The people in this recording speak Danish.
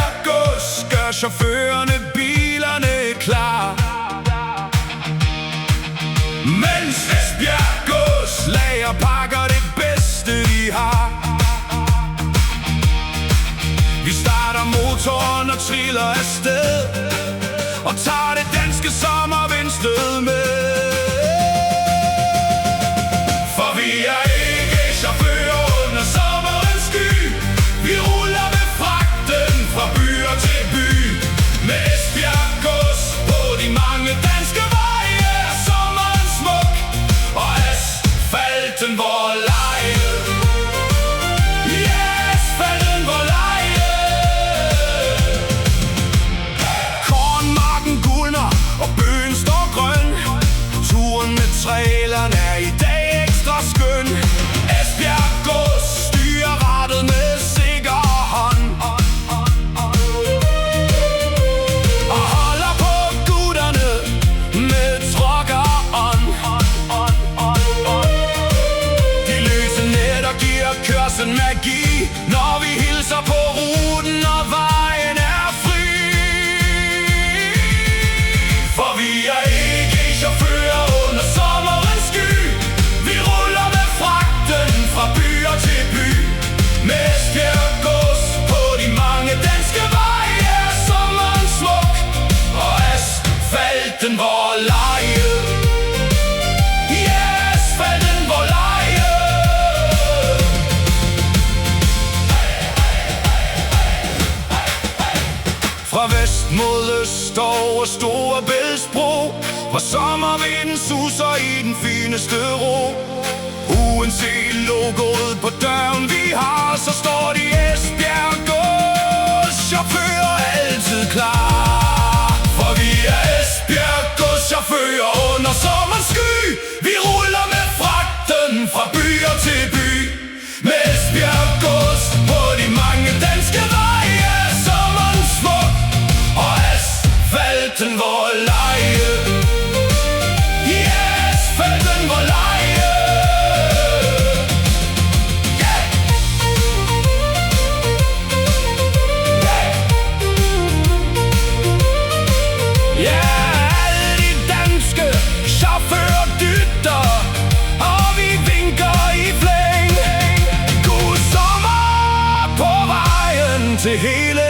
Esbjerg Gods gør chaufførerne bilerne klar, mens Esbjerg Gods lager pakker det bedste de har. Vi starter motoren og triller afsted og tager det danske sommervindsstød med. For vi er ikke chauffører under sommerens sky. Vi ruller med fragten fra byer til by. Med Esbjerg Gods på de mange danske veje er sommeren smuk og asfalten vor leje. Ja, asfalten vor leje. Kornmarken gulner og bøgen står grøn. Turen med traileren er i dag ekstra skøn. Esbjerg Gods styrer rattet med sikker hånd og holder på gutterne med trokkerånd. De løse nætter giver kørslen magi, når vi hilser på ruten og vejen er fri. For vi er ikke chauffører under sommerens sky. Vi ruller med fragten fra byer til by. Med Esbjerg Gods på de mange danske veje er sommeren smuk og asfalten vor leje. Ja, asfalten vor leje. Fra vest mod øst over Storebæltsbro, hvor sommervinden suser i den fineste ro. Uanset logoet på døren vi har, så står de Esbjerg Gods chauffører altid klar. For vi er Esbjerg Gods chauffører under sommerens sky. Vi ruller med fragten fra byer til by. Med Esbjerg Gods på de mange danske veje er sommeren smuk og asfalten vor leje. Ja, asfalten vor leje. Ja, alle de danske chauffører dytter, og vi vinker i flæng. God sommer på vejen til hele